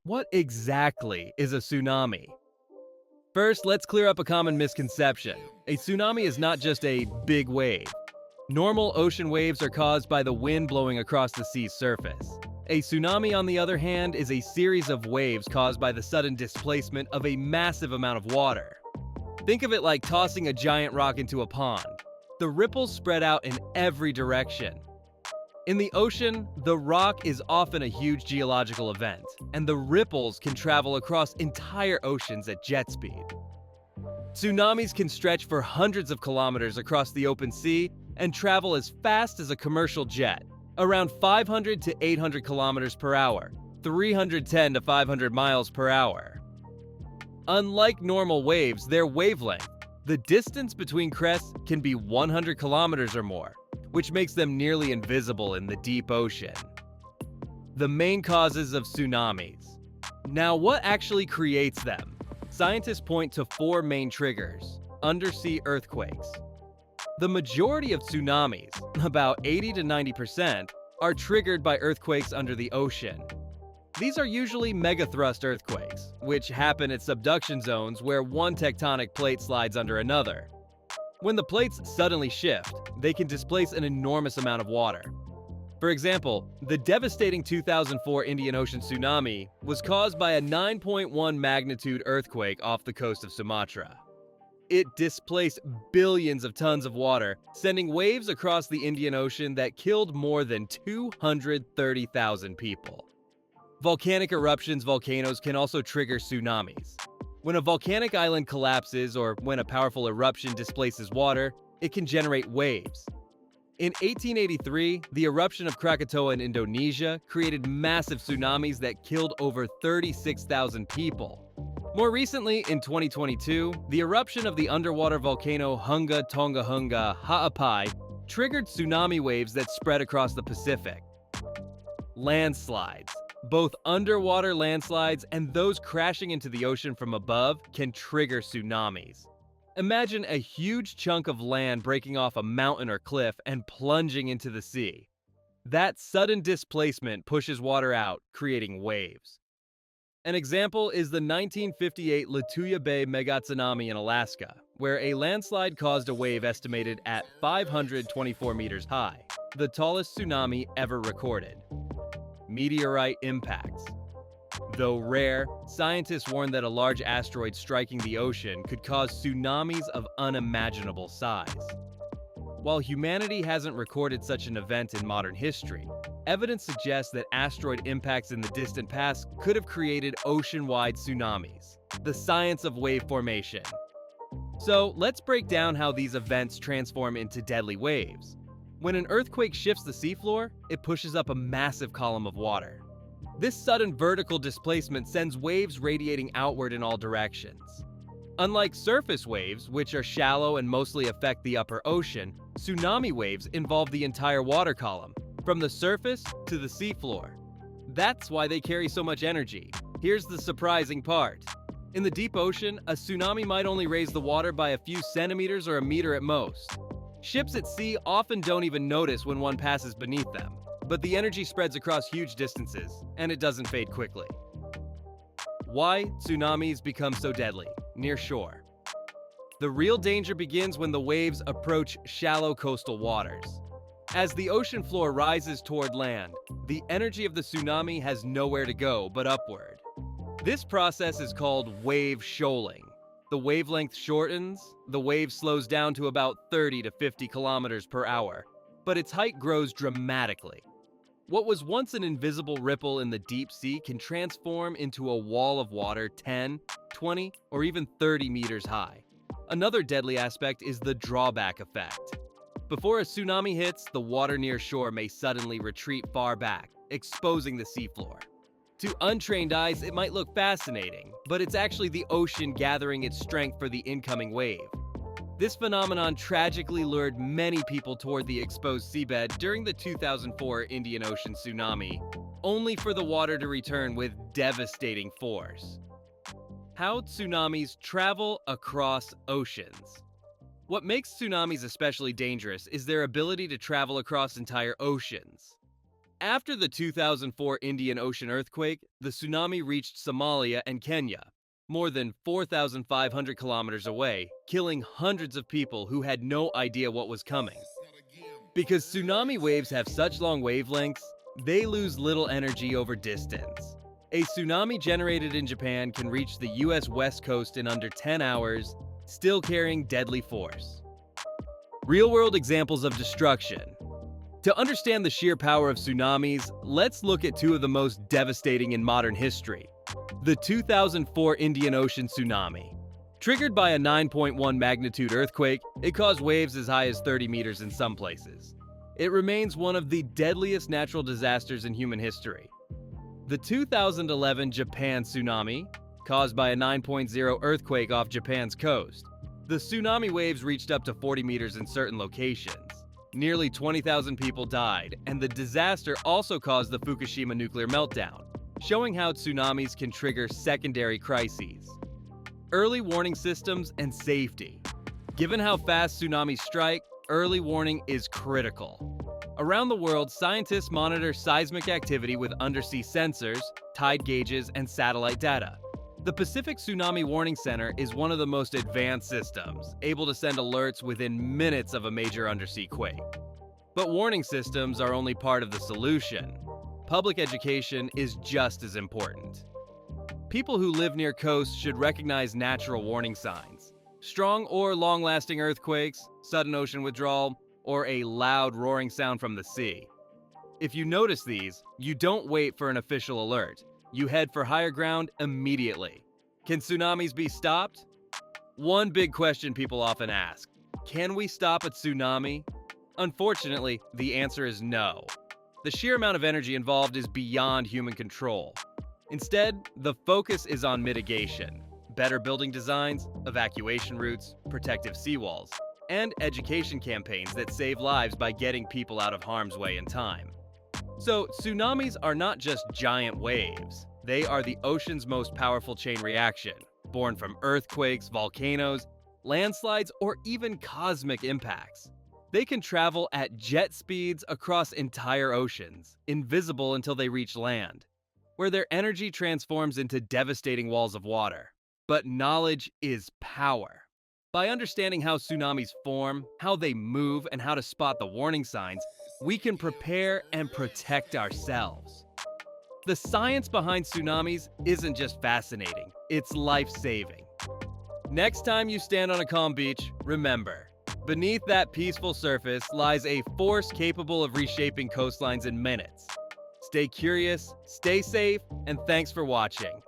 What exactly is a tsunami? First, let's clear up a common misconception. A tsunami is not just a big wave. Normal ocean waves are caused by the wind blowing across the sea's surface. A tsunami, on the other hand, is a series of waves caused by the sudden displacement of a massive amount of water. Think of it like tossing a giant rock into a pond. The ripples spread out in every direction. In the ocean, the rock is often a huge geological event, and the ripples can travel across entire oceans at jet speed. Tsunamis can stretch for hundreds of kilometers across the open sea and travel as fast as a commercial jet, around 500 to 800 kilometers per hour, 310 to 500 miles per hour. Unlike normal waves, their wavelength, the distance between crests, can be 100 kilometers or more, which makes them nearly invisible in the deep ocean. The main causes of tsunamis. Now, what actually creates them? Scientists point to four main triggers: undersea earthquakes. The majority of tsunamis, about 80 to 90%, are triggered by earthquakes under the ocean. These are usually megathrust earthquakes, which happen at subduction zones where one tectonic plate slides under another. When the plates suddenly shift, they can displace an enormous amount of water. For example, the devastating 2004 Indian Ocean tsunami was caused by a 9.1 magnitude earthquake off the coast of Sumatra. It displaced billions of tons of water, sending waves across the Indian Ocean that killed more than 230,000 people. Volcanic eruptions, volcanoes can also trigger tsunamis. When a volcanic island collapses or when a powerful eruption displaces water, it can generate waves. In 1883, the eruption of Krakatoa in Indonesia created massive tsunamis that killed over 36,000 people. More recently, in 2022, the eruption of the underwater volcano Hunga Tonga Hunga Ha'apai triggered tsunami waves that spread across the Pacific. Landslides. Both underwater landslides and those crashing into the ocean from above can trigger tsunamis. Imagine a huge chunk of land breaking off a mountain or cliff and plunging into the sea. That sudden displacement pushes water out, creating waves. An example is the 1958 Lituya Bay megatsunami in Alaska, where a landslide caused a wave estimated at 524 meters high, the tallest tsunami ever recorded. Meteorite impacts. Though rare, scientists warn that a large asteroid striking the ocean could cause tsunamis of unimaginable size. While humanity hasn't recorded such an event in modern history, evidence suggests that asteroid impacts in the distant past could have created ocean-wide tsunamis, the science of wave formation. So let's break down how these events transform into deadly waves. When an earthquake shifts the seafloor, it pushes up a massive column of water. This sudden vertical displacement sends waves radiating outward in all directions. Unlike surface waves, which are shallow and mostly affect the upper ocean, tsunami waves involve the entire water column, from the surface to the seafloor. That's why they carry so much energy. Here's the surprising part. In the deep ocean, a tsunami might only raise the water by a few centimeters or a meter at most. Ships at sea often don't even notice when one passes beneath them, but the energy spreads across huge distances, and it doesn't fade quickly. Why tsunamis become so deadly near shore? The real danger begins when the waves approach shallow coastal waters. As the ocean floor rises toward land, the energy of the tsunami has nowhere to go but upward. This process is called wave shoaling. The wavelength shortens, the wave slows down to about 30 to 50 kilometers per hour, but its height grows dramatically. What was once an invisible ripple in the deep sea can transform into a wall of water 10, 20, or even 30 meters high. Another deadly aspect is the drawback effect. Before a tsunami hits, the water near shore may suddenly retreat far back, exposing the seafloor. To untrained eyes, it might look fascinating, but it's actually the ocean gathering its strength for the incoming wave. This phenomenon tragically lured many people toward the exposed seabed during the 2004 Indian Ocean tsunami, only for the water to return with devastating force. How tsunamis travel across oceans. What makes tsunamis especially dangerous is their ability to travel across entire oceans. After the 2004 Indian Ocean earthquake, the tsunami reached Somalia and Kenya, more than 4,500 kilometers away, killing hundreds of people who had no idea what was coming. Because tsunami waves have such long wavelengths, they lose little energy over distance. A tsunami generated in Japan can reach the US West Coast in under 10 hours, still carrying deadly force. Real-world examples of destruction. To understand the sheer power of tsunamis, let's look at two of the most devastating in modern history. The 2004 Indian Ocean tsunami. Triggered by a 9.1 magnitude earthquake, it caused waves as high as 30 meters in some places. It remains one of the deadliest natural disasters in human history. The 2011 Japan tsunami, caused by a 9.0 earthquake off Japan's coast. The tsunami waves reached up to 40 meters in certain locations. Nearly 20,000 people died, and the disaster also caused the Fukushima nuclear meltdown, showing how tsunamis can trigger secondary crises. Early warning systems and safety. Given how fast tsunamis strike, early warning is critical. Around the world, scientists monitor seismic activity with undersea sensors, tide gauges, and satellite data. The Pacific Tsunami Warning Center is one of the most advanced systems, able to send alerts within minutes of a major undersea quake. But warning systems are only part of the solution. Public education is just as important. People who live near coasts should recognize natural warning signs. Strong or long-lasting earthquakes, sudden ocean withdrawal, or a loud roaring sound from the sea. If you notice these, you don't wait for an official alert. You head for higher ground immediately. Can tsunamis be stopped? One big question people often ask: can we stop a tsunami? Unfortunately, the answer is no. The sheer amount of energy involved is beyond human control. Instead, the focus is on mitigation, better building designs, evacuation routes, protective seawalls, and education campaigns that save lives by getting people out of harm's way in time. So, tsunamis are not just giant waves. They are the ocean's most powerful chain reaction, born from earthquakes, volcanoes, landslides, or even cosmic impacts. They can travel at jet speeds across entire oceans, invisible until they reach land, where their energy transforms into devastating walls of water. But knowledge is power. By understanding how tsunamis form, how they move, and how to spot the warning signs, we can prepare and protect ourselves. The science behind tsunamis isn't just fascinating, it's life-saving. Next time you stand on a calm beach, remember, beneath that peaceful surface lies a force capable of reshaping coastlines in minutes. Stay curious, stay safe, and thanks for watching.